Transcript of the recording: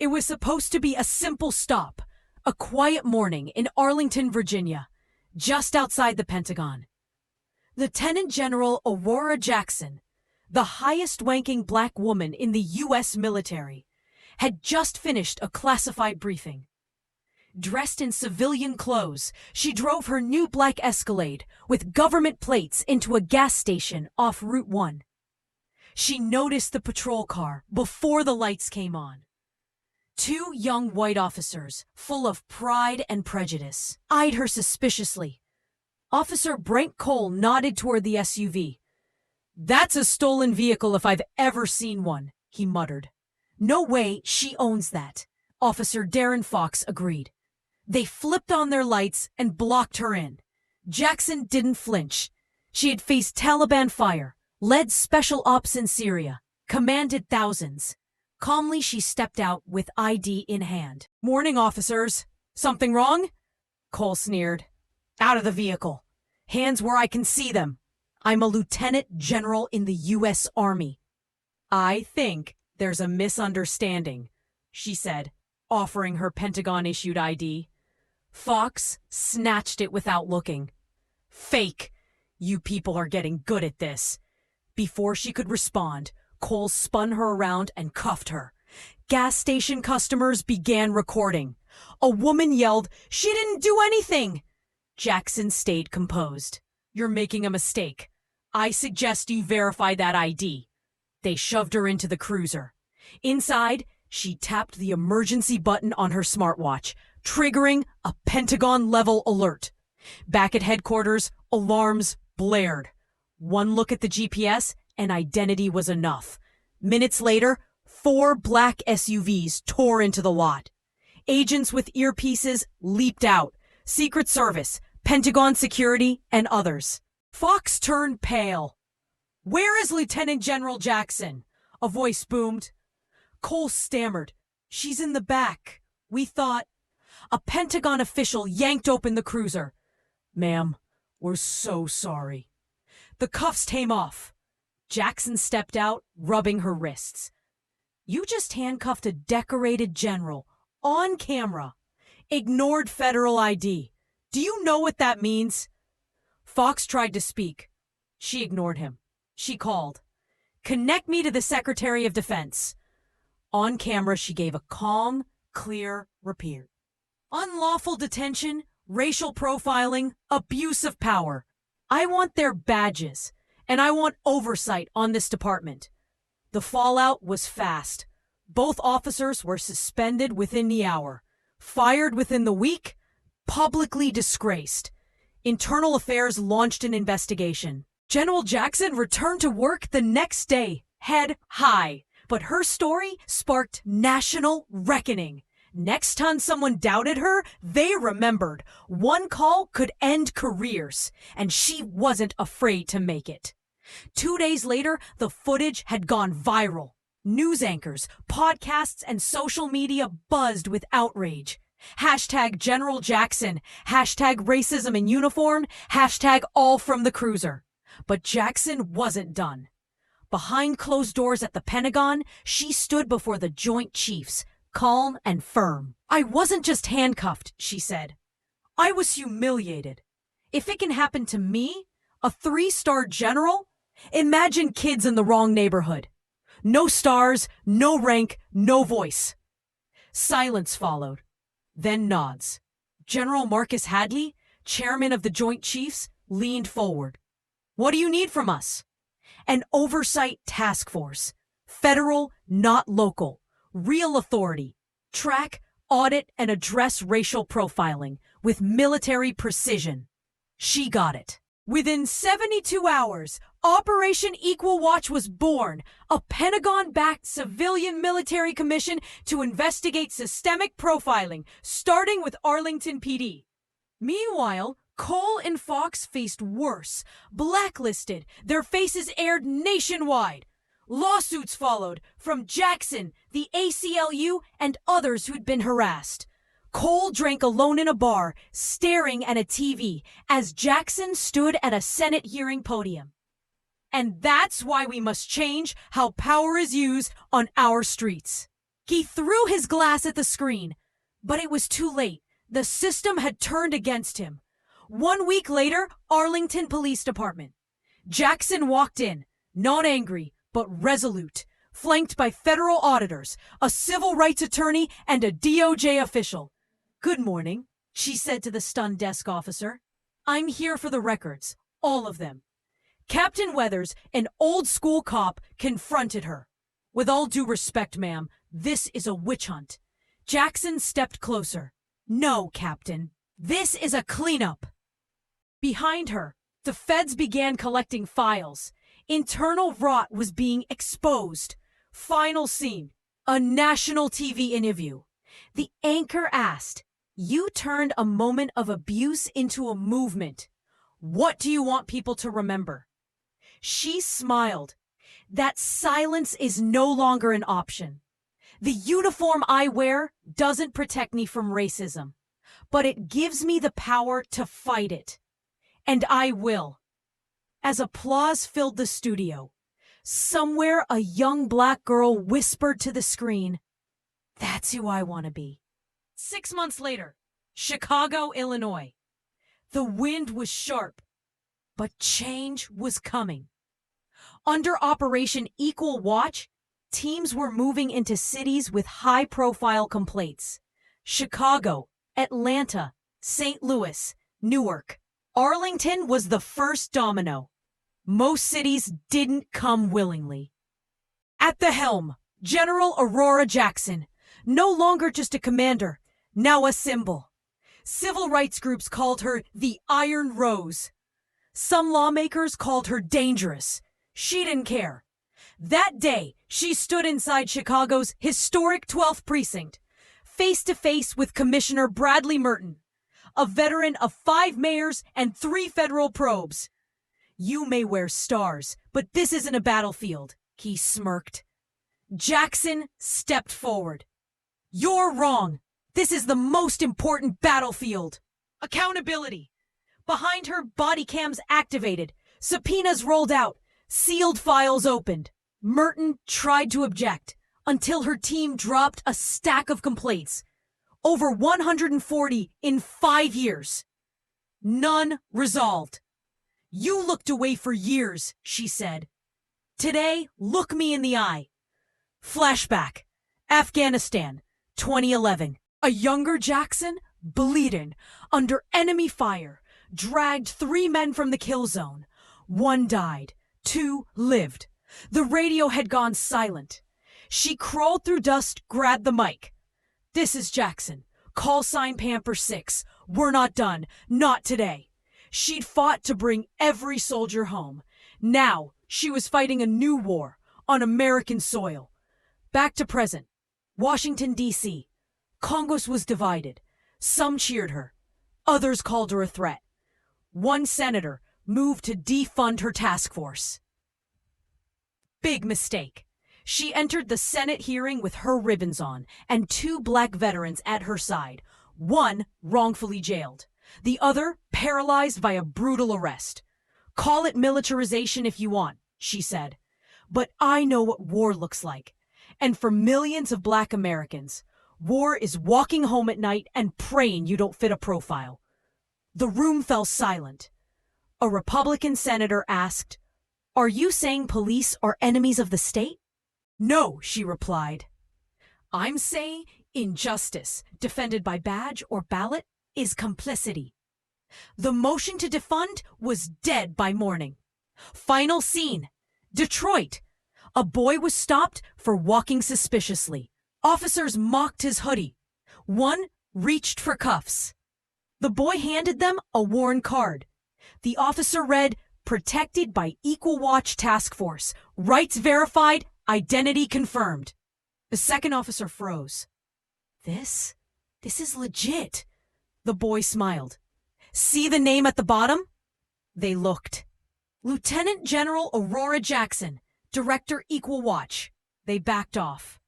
It was supposed to be a simple stop, a quiet morning in Arlington, Virginia, just outside the Pentagon. Lieutenant General Aurora Jackson, the highest-ranking black woman in the U.S. military, had just finished a classified briefing. Dressed in civilian clothes, she drove her new black Escalade with government plates into a gas station off Route 1. She noticed the patrol car before the lights came on. Two young white officers, full of pride and prejudice, eyed her suspiciously. Officer Brent Cole nodded toward the SUV. "That's a stolen vehicle if I've ever seen one," he muttered. "No way she owns that," Officer Darren Fox agreed. They flipped on their lights and blocked her in. Jackson didn't flinch. She had faced Taliban fire, led special ops in Syria, commanded thousands. Calmly, she stepped out with ID in hand. "Morning, officers. Something wrong?" Cole sneered. "Out of the vehicle. Hands where I can see them. I'm a lieutenant general in the U.S. Army." "I think there's a misunderstanding," she said, offering her Pentagon-issued ID. Fox snatched it without looking. "Fake! You people are getting good at this." Before she could respond, Cole spun her around and cuffed her. Gas station customers began recording. A woman yelled, "She didn't do anything!" Jackson stayed composed. "You're making a mistake. I suggest you verify that ID." They shoved her into the cruiser. Inside, she tapped the emergency button on her smartwatch, triggering a Pentagon-level alert. Back at headquarters, alarms blared. One look at the GPS and identity was enough. Minutes later, 4 black SUVs tore into the lot. Agents with earpieces leaped out. Secret Service, Pentagon security, and others. Fox turned pale. "Where is Lieutenant General Jackson?" a voice boomed. Cole stammered. "She's in the back. We thought—" A Pentagon official yanked open the cruiser. "Ma'am, we're so sorry." The cuffs came off. Jackson stepped out, rubbing her wrists. "You just handcuffed a decorated general, on camera. Ignored federal ID. Do you know what that means?" Fox tried to speak. She ignored him. She called, "Connect me to the Secretary of Defense." On camera, she gave a calm, clear repeat. "Unlawful detention, racial profiling, abuse of power. I want their badges, and I want oversight on this department." The fallout was fast. Both officers were suspended within the hour, fired within the week, publicly disgraced. Internal Affairs launched an investigation. General Jackson returned to work the next day, head high. But her story sparked national reckoning. Next time someone doubted her, they remembered one call could end careers, and she wasn't afraid to make it. 2 days later, the footage had gone viral. News anchors, podcasts, and social media buzzed with outrage. Hashtag General Jackson, hashtag racism in uniform, hashtag all from the cruiser. But Jackson wasn't done. Behind closed doors at the Pentagon, she stood before the Joint Chiefs, calm and firm. "I wasn't just handcuffed," she said. "I was humiliated. If it can happen to me, a 3-star general, imagine kids in the wrong neighborhood. No stars, no rank, no voice." Silence followed, then nods. General Marcus Hadley, chairman of the Joint Chiefs, leaned forward. "What do you need from us?" An oversight task force. Federal, not local. Real authority. Track, audit, and address racial profiling with military precision. She got it. Within 72 hours, Operation Equal Watch was born, a Pentagon-backed civilian military commission to investigate systemic profiling, starting with Arlington PD. Meanwhile, Cole and Fox faced worse, blacklisted, their faces aired nationwide. Lawsuits followed from Jackson, the ACLU, and others who'd been harassed. Cole drank alone in a bar, staring at a TV, as Jackson stood at a Senate hearing podium. "And that's why we must change how power is used on our streets." He threw his glass at the screen, but it was too late. The system had turned against him. 1 week later, Arlington Police Department. Jackson walked in, not angry, but resolute, flanked by federal auditors, a civil rights attorney, and a DOJ official. "Good morning," she said to the stunned desk officer. "I'm here for the records, all of them." Captain Weathers, an old-school cop, confronted her. "With all due respect, ma'am, this is a witch hunt." Jackson stepped closer. "No, Captain. This is a cleanup." Behind her, the feds began collecting files. Internal rot was being exposed. Final scene, a national TV interview. The anchor asked, "You turned a moment of abuse into a movement. What do you want people to remember?" She smiled. "That silence is no longer an option. The uniform I wear doesn't protect me from racism, but it gives me the power to fight it. And I will." As applause filled the studio, somewhere a young black girl whispered to the screen, "That's who I want to be." 6 months later, Chicago, Illinois. The wind was sharp, but change was coming. Under Operation Equal Watch, teams were moving into cities with high-profile complaints. Chicago, Atlanta, St. Louis, Newark. Arlington was the first domino. Most cities didn't come willingly. At the helm, General Aurora Jackson, no longer just a commander, now a symbol. Civil rights groups called her the Iron Rose. Some lawmakers called her dangerous. She didn't care. That day, she stood inside Chicago's historic 12th precinct, face to face with Commissioner Bradley Merton, a veteran of 5 mayors and 3 federal probes. "You may wear stars, but this isn't a battlefield," he smirked. Jackson stepped forward. "You're wrong. This is the most important battlefield." Accountability. Behind her, body cams activated, subpoenas rolled out, sealed files opened. Merton tried to object until her team dropped a stack of complaints. Over 140 in 5 years. None resolved. "You looked away for years," she said. "Today, look me in the eye." Flashback. Afghanistan, 2011. A younger Jackson, bleeding, under enemy fire, dragged 3 men from the kill zone. 1 died, 2 lived. The radio had gone silent. She crawled through dust, grabbed the mic. "This is Jackson. Call sign Pamper 6. We're not done. Not today." She'd fought to bring every soldier home. Now she was fighting a new war on American soil. Back to present. Washington, D.C. Congress was divided. Some cheered her. Others called her a threat. One senator moved to defund her task force. Big mistake. She entered the Senate hearing with her ribbons on and 2 black veterans at her side. One wrongfully jailed. The other paralyzed by a brutal arrest. "Call it militarization if you want," she said. "But I know what war looks like. And for millions of black Americans, war is walking home at night and praying you don't fit a profile." The room fell silent. A Republican senator asked, "Are you saying police are enemies of the state?" "No," she replied. "I'm saying injustice, defended by badge or ballot, is complicity." The motion to defund was dead by morning. Final scene. Detroit. A boy was stopped for walking suspiciously. Officers mocked his hoodie. One reached for cuffs. The boy handed them a worn card. The officer read, "Protected by Equal Watch Task Force. Rights verified, identity confirmed." The second officer froze. This is legit." The boy smiled. "See the name at the bottom?" They looked. "Lieutenant General Aurora Jackson, Director Equal Watch." They backed off.